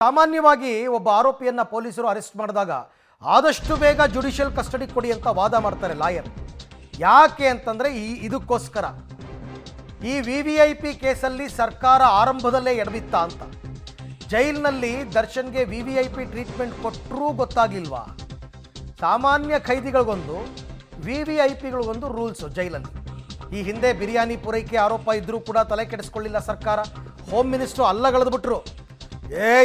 ಸಾಮಾನ್ಯವಾಗಿ ಒಬ್ಬ ಆರೋಪಿಯನ್ನ ಪೊಲೀಸರು ಅರೆಸ್ಟ್ ಮಾಡಿದಾಗ ಆದಷ್ಟು ಬೇಗ ಜುಡಿಷಿಯಲ್ ಕಸ್ಟಡಿ ಕೊಡಿ ಅಂತ ವಾದ ಮಾಡ್ತಾರೆ ಲಾಯರ್. ಯಾಕೆ ಅಂತಂದ್ರೆ ಇದಕ್ಕೋಸ್ಕರ ಈ ವಿವಿಐಪಿ ಕೇಸಲ್ಲಿ ಸರ್ಕಾರ ಆರಂಭದಲ್ಲೇ ಎಡವಿತ್ತ ಅಂತ. ಜೈಲಿನಲ್ಲಿ ದರ್ಶನ್ಗೆ ವಿವಿಐಪಿ ಟ್ರೀಟ್ಮೆಂಟ್ ಕೊಟ್ಟರೂ ಗೊತ್ತಾಗಿಲ್ವಾ? ಸಾಮಾನ್ಯ ಖೈದಿಗಳಿಗೊಂದು ವಿವಿಐಪಿಗಳಿಗೊಂದು ರೂಲ್ಸು ಜೈಲಲ್ಲಿ. ಈ ಹಿಂದೆ ಬಿರಿಯಾನಿ ಪೂರೈಕೆ ಆರೋಪ ಇದ್ರೂ ಕೂಡ ತಲೆ ಕೆಡಿಸ್ಕೊಳ್ಳಿಲ್ಲ ಸರ್ಕಾರ. ಹೋಮ್ ಮಿನಿಸ್ಟ್ರು ಅಲ್ಲಗಳೆದ್ಬಿಟ್ರು.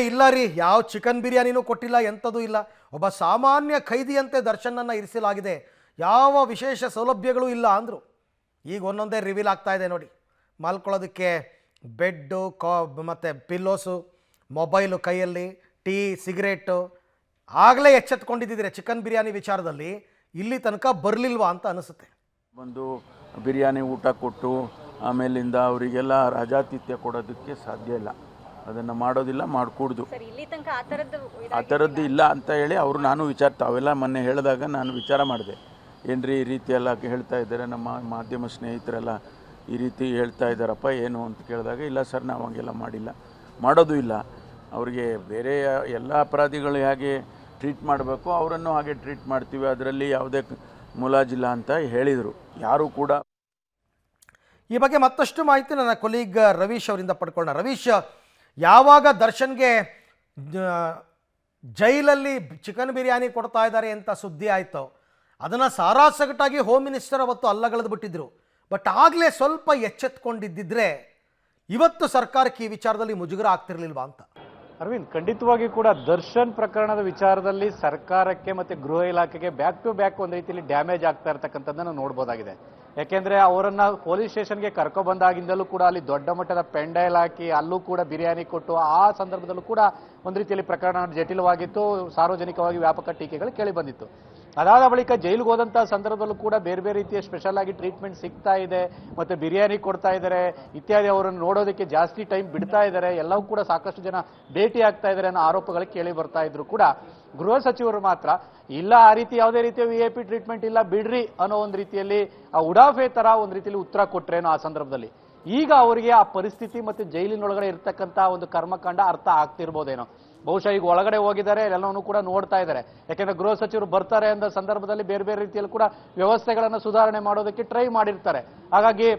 ಇಲ್ಲ ರೀ, ಯಾವ ಚಿಕನ್ ಬಿರಿಯಾನಿನೂ ಕೊಟ್ಟಿಲ್ಲ, ಎಂಥದೂ ಇಲ್ಲ, ಒಬ್ಬ ಸಾಮಾನ್ಯ ಖೈದಿಯಂತೆ ದರ್ಶನನ್ನು ಇರಿಸಲಾಗಿದೆ, ಯಾವ ವಿಶೇಷ ಸೌಲಭ್ಯಗಳೂ ಇಲ್ಲ ಅಂದರು. ಈಗ ಒಂದೊಂದೇ ರಿವೀಲ್ ಆಗ್ತಾ ಇದೆ ನೋಡಿ. ಮಲ್ಕೊಳ್ಳೋದಕ್ಕೆ ಬೆಡ್ಡು, ಮತ್ತು ಪಿಲ್ಲೋಸು, ಮೊಬೈಲು ಕೈಯಲ್ಲಿ, ಟೀ, ಸಿಗರೇಟು. ಆಗಲೇ ಎಚ್ಚೆತ್ಕೊಂಡಿದ್ದಿದ್ರೆ ಚಿಕನ್ ಬಿರಿಯಾನಿ ವಿಚಾರದಲ್ಲಿ ಇಲ್ಲಿ ತನಕ ಬರಲಿಲ್ವಾ ಅಂತ ಅನಿಸುತ್ತೆ. ಒಂದು ಬಿರಿಯಾನಿ ಊಟ ಕೊಟ್ಟು ಆಮೇಲಿಂದ ಅವರಿಗೆಲ್ಲ ರಾಜಾತಿಥ್ಯ ಕೊಡೋದಕ್ಕೆ ಸಾಧ್ಯ ಇಲ್ಲ, ಅದನ್ನು ಮಾಡೋದಿಲ್ಲ, ಮಾಡಿಕೊಡ್ದು. ಆ ಥರದ್ದು ಇಲ್ಲ ಅಂತ ಹೇಳಿ ಅವರು ನಾನು ತಾವೆಲ್ಲ ಮೊನ್ನೆ ಹೇಳಿದಾಗ ನಾನು ವಿಚಾರ ಮಾಡಿದೆ, ಏನ್ರಿ ಈ ರೀತಿ ಎಲ್ಲ ಹೇಳ್ತಾ ಇದ್ದಾರೆ, ನಮ್ಮ ಮಾಧ್ಯಮ ಸ್ನೇಹಿತರೆಲ್ಲ ಈ ರೀತಿ ಹೇಳ್ತಾ ಇದ್ದಾರಪ್ಪ ಏನು ಅಂತ ಕೇಳಿದಾಗ, ಇಲ್ಲ ಸರ್ ನಾವು ಹಂಗೆಲ್ಲ ಮಾಡಿಲ್ಲ, ಮಾಡೋದು ಇಲ್ಲ. ಅವರಿಗೆ ಬೇರೆ ಎಲ್ಲ ಅಪರಾಧಿಗಳು ಹೇಗೆ ಟ್ರೀಟ್ ಮಾಡಬೇಕು ಅವರನ್ನು ಹಾಗೆ ಟ್ರೀಟ್ ಮಾಡ್ತೀವಿ, ಅದರಲ್ಲಿ ಯಾವುದೇ ಮುಲಾಜಿಲ್ಲ ಅಂತ ಹೇಳಿದರು. ಯಾರೂ ಕೂಡ ಈ ಬಗ್ಗೆ ಮತ್ತಷ್ಟು ಮಾಹಿತಿ ನನ್ನ ಕೊಲೀಗ್ ರವೀಶ್ ಅವರಿಂದ ಪಡ್ಕೊಳ್ಳೋಣ. ರವೀಶ್, ಯಾವಾಗ ದರ್ಶನ್ಗೆ ಜೈಲಲ್ಲಿ ಚಿಕನ್ ಬಿರಿಯಾನಿ ಕೊಡ್ತಾ ಇದ್ದಾರೆ ಅಂತ ಸುದ್ದಿ ಆಯಿತು, ಅದನ್ನು ಸಾರಾಸಗಟಾಗಿ ಹೋಮ್ ಮಿನಿಸ್ಟರ್ ಅವತ್ತು ಅಲ್ಲಗಳೆದು ಬಿಟ್ಟಿದ್ರು. ಬಟ್ ಆಗಲೇ ಸ್ವಲ್ಪ ಎಚ್ಚೆತ್ಕೊಂಡಿದ್ದಿದ್ರೆ ಇವತ್ತು ಸರ್ಕಾರಕ್ಕೆ ಈ ವಿಚಾರದಲ್ಲಿ ಮುಜುಗರ ಆಗ್ತಿರ್ಲಿಲ್ವಾ ಅಂತ. ಅರವಿಂದ್, ಖಂಡಿತವಾಗಿ ಕೂಡ ದರ್ಶನ್ ಪ್ರಕರಣದ ವಿಚಾರದಲ್ಲಿ ಸರ್ಕಾರಕ್ಕೆ ಮತ್ತು ಗೃಹ ಇಲಾಖೆಗೆ ಬ್ಯಾಕ್ ಟು ಬ್ಯಾಕ್ ಒಂದು ರೀತಿಯಲ್ಲಿ ಡ್ಯಾಮೇಜ್ ಆಗ್ತಾ ಇರ್ತಕ್ಕಂಥದ್ದನ್ನು ನೋಡ್ಬೋದಾಗಿದೆ. ಯಾಕೆಂದರೆ ಅವರನ್ನ ಪೊಲೀಸ್ ಸ್ಟೇಷನ್ಗೆ ಕರ್ಕೊಬಂದಾಗಿಂದಲೂ ಕೂಡ ಅಲ್ಲಿ ದೊಡ್ಡ ಮಟ್ಟದ ಪೆಂಡೈಲ್ ಹಾಕಿ ಅಲ್ಲೂ ಕೂಡ ಬಿರಿಯಾನಿ ಕೊಟ್ಟು ಆ ಸಂದರ್ಭದಲ್ಲೂ ಕೂಡ ಒಂದು ರೀತಿಯಲ್ಲಿ ಪ್ರಕರಣ ಜಟಿಲವಾಗಿತ್ತು, ಸಾರ್ವಜನಿಕವಾಗಿ ವ್ಯಾಪಕ ಟೀಕೆಗಳು ಕೇಳಿ ಬಂದಿತ್ತು. ಅದಾದ ಬಳಿಕ ಜೈಲಿಗೆ ಹೋದಂಥ ಸಂದರ್ಭದಲ್ಲೂ ಕೂಡ ಬೇರೆ ಬೇರೆ ರೀತಿಯ ಸ್ಪೆಷಲ್ ಆಗಿ ಟ್ರೀಟ್ಮೆಂಟ್ ಸಿಗ್ತಾ ಇದೆ, ಮತ್ತು ಬಿರಿಯಾನಿ ಕೊಡ್ತಾ ಇದ್ದಾರೆ ಇತ್ಯಾದಿ, ಅವರನ್ನು ನೋಡೋದಕ್ಕೆ ಜಾಸ್ತಿ ಟೈಮ್ ಬಿಡ್ತಾ ಇದ್ದಾರೆ, ಎಲ್ಲವೂ ಕೂಡ ಸಾಕಷ್ಟು ಜನ ಭೇಟಿ ಆಗ್ತಾ ಇದ್ದಾರೆ ಅನ್ನೋ ಆರೋಪಗಳು ಕೇಳಿ ಬರ್ತಾ ಇದ್ರು ಕೂಡ ಗೃಹ ಸಚಿವರು ಮಾತ್ರ ಇಲ್ಲ, ಆ ರೀತಿ ಯಾವುದೇ ರೀತಿಯ ವಿಐಪಿ ಟ್ರೀಟ್ಮೆಂಟ್ ಇಲ್ಲ ಬಿಡ್ರಿ ಅನ್ನೋ ಒಂದು ರೀತಿಯಲ್ಲಿ ಆ ಉಡಾಫೆ ತರ ಒಂದು ರೀತಿಯಲ್ಲಿ ಉತ್ತರ ಕೊಟ್ರೇನೋ ಆ ಸಂದರ್ಭದಲ್ಲಿ. ಈಗ ಅವರಿಗೆ ಆ ಪರಿಸ್ಥಿತಿ ಮತ್ತು ಜೈಲಿನೊಳಗಡೆ ಇರ್ತಕ್ಕಂಥ ಒಂದು ಕರ್ಮಕಾಂಡ ಅರ್ಥ ಆಗ್ತಿರ್ಬೋದೇನೋ. ಬಹುಶಃ ಈಗ ಒಳಗಡೆ ಹೋಗಿದ್ದಾರೆ, ಎಲ್ಲವನ್ನೂ ಕೂಡ ನೋಡ್ತಾ ಇದ್ದಾರೆ. ಯಾಕೆಂದ್ರೆ ಗೃಹ ಸಚಿವರು ಬರ್ತಾರೆ ಅಂದ ಸಂದರ್ಭದಲ್ಲಿ ಬೇರೆ ಬೇರೆ ರೀತಿಯಲ್ಲಿ ಕೂಡ ವ್ಯವಸ್ಥೆಗಳನ್ನು ಸುಧಾರಣೆ ಮಾಡೋದಕ್ಕೆ ಟ್ರೈ ಮಾಡಿರ್ತಾರೆ. ಹಾಗಾಗಿ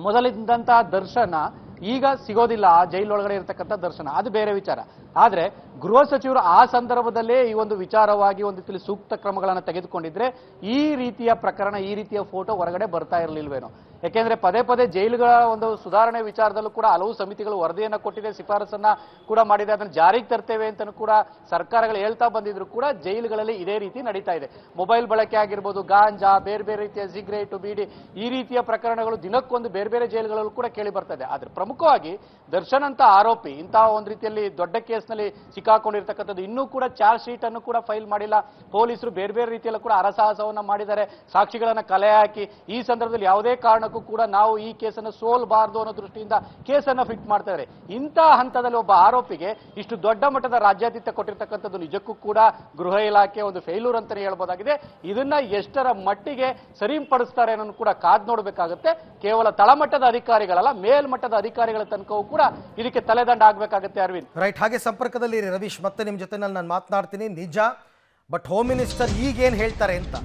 ಮೊದಲಿದ್ದಂತಹ ದರ್ಶನ ಈಗ ಸಿಗೋದಿಲ್ಲ, ಆ ಜೈಲೊಳಗಡೆ ಇರತಕ್ಕಂಥ ದರ್ಶನ, ಅದು ಬೇರೆ ವಿಚಾರ. ಆದ್ರೆ ಗೃಹ ಸಚಿವರು ಆ ಸಂದರ್ಭದಲ್ಲೇ ಈ ಒಂದು ವಿಚಾರವಾಗಿ ಒಂದು ರೀತಿಯಲ್ಲಿ ಸೂಕ್ತ ಕ್ರಮಗಳನ್ನು ತೆಗೆದುಕೊಂಡಿದ್ರೆ ಈ ರೀತಿಯ ಪ್ರಕರಣ, ಈ ರೀತಿಯ ಫೋಟೋ ಹೊರಗಡೆ ಬರ್ತಾ ಇರಲಿಲ್ವೇನೋ. ಯಾಕೆಂದ್ರೆ ಪದೇ ಪದೇ ಜೈಲುಗಳ ಒಂದು ಸುಧಾರಣೆ ವಿಚಾರದಲ್ಲೂ ಕೂಡ ಹಲವು ಸಮಿತಿಗಳು ವರದಿಯನ್ನು ಕೊಟ್ಟಿದೆ, ಶಿಫಾರಸನ್ನ ಕೂಡ ಮಾಡಿದೆ, ಅದನ್ನು ಜಾರಿಗೆ ತರ್ತೇವೆ ಅಂತ ಕೂಡ ಸರ್ಕಾರಗಳು ಹೇಳ್ತಾ ಬಂದಿದ್ರು ಕೂಡ ಜೈಲುಗಳಲ್ಲಿ ಇದೇ ರೀತಿ ನಡೀತಾ ಇದೆ. ಮೊಬೈಲ್ ಬಳಕೆ ಆಗಿರ್ಬೋದು, ಗಾಂಜಾ, ಬೇರೆ ಬೇರೆ ರೀತಿಯ ಸಿಗರೇಟು, ಬೀಡಿ, ಈ ರೀತಿಯ ಪ್ರಕರಣಗಳು ದಿನಕ್ಕೊಂದು ಬೇರೆ ಬೇರೆ ಜೈಲುಗಳಲ್ಲೂ ಕೂಡ ಕೇಳಿ ಬರ್ತಾ ಇದೆ. ಆದ್ರೆ ಪ್ರಮುಖವಾಗಿ ದರ್ಶನ್ ಅಂತ ಆರೋಪಿ ಇಂತಹ ಒಂದು ರೀತಿಯಲ್ಲಿ ದೊಡ್ಡ ಕೇಸ್ನಲ್ಲಿ ಸಿಕ್ಕಾಕೊಂಡಿರ್ತಕ್ಕಂಥದ್ದು, ಇನ್ನೂ ಕೂಡ ಚಾರ್ಜ್ ಶೀಟ್ ಅನ್ನು ಕೂಡ ಫೈಲ್ ಮಾಡಿಲ್ಲ. ಪೊಲೀಸರು ಬೇರೆ ಬೇರೆ ರೀತಿಯಲ್ಲೂ ಕೂಡ ಹರಸಾಹಸವನ್ನ ಮಾಡಿದ್ದಾರೆ, ಸಾಕ್ಷಿಗಳನ್ನ ಕಲೆ ಹಾಕಿ ಈ ಸಂದರ್ಭದಲ್ಲಿ ಯಾವುದೇ ಕಾರಣಕ್ಕೂ ಕೂಡ ನಾವು ಈ ಕೇಸನ್ನು ಸೋಲ್ಬಾರ್ದು ಅನ್ನೋ ದೃಷ್ಟಿಯಿಂದ ಕೇಸನ್ನ ಫಿಟ್ ಮಾಡ್ತಾ ಇದ್ದಾರೆ. ಇಂತಹ ಹಂತದಲ್ಲಿ ಒಬ್ಬ ಆರೋಪಿಗೆ ಇಷ್ಟು ದೊಡ್ಡ ಮಟ್ಟದ ರಾಜ್ಯಾತಿಥ್ಯ ಕೊಟ್ಟಿರ್ತಕ್ಕಂಥದ್ದು ನಿಜಕ್ಕೂ ಕೂಡ ಗೃಹ ಇಲಾಖೆ ಒಂದು ಫೇಲ್ಯೂರ್ ಅಂತಾನೆ ಹೇಳ್ಬೋದಾಗಿದೆ. ಇದನ್ನ ಎಷ್ಟರ ಮಟ್ಟಿಗೆ ಸರಿಪಡಿಸ್ತಾರೆ ಅನ್ನೋದು ಕೂಡ ಕಾದ್ ನೋಡಬೇಕಾಗುತ್ತೆ. ಕೇವಲ ತಳಮಟ್ಟದ ಅಧಿಕಾರಿಗಳಲ್ಲ, ಮೇಲ್ಮಟ್ಟದ ಅಧಿಕಾರಿಗಳ ತನಕವೂ ಕೂಡ ಇದಕ್ಕೆ ತಲೆದಂಡ ಆಗ್ಬೇಕಾಗುತ್ತೆ. ಅರವಿಂದ್, ರೈಟ್, ಹಾಗೆ ಸಂಪರ್ಕದಲ್ಲಿ ರವೀಶ್, ಮತ್ತೆ ನಿಮ್ಮ ಜೊತೆ ನಾನು ಮಾತನಾಡ್ತೀನಿ. ನಿಜ, ಬಟ್ ಹೋಮ್ ಮಿನಿಸ್ಟರ್ ಈಗೇನು ಹೇಳ್ತಾರೆ ಅಂತ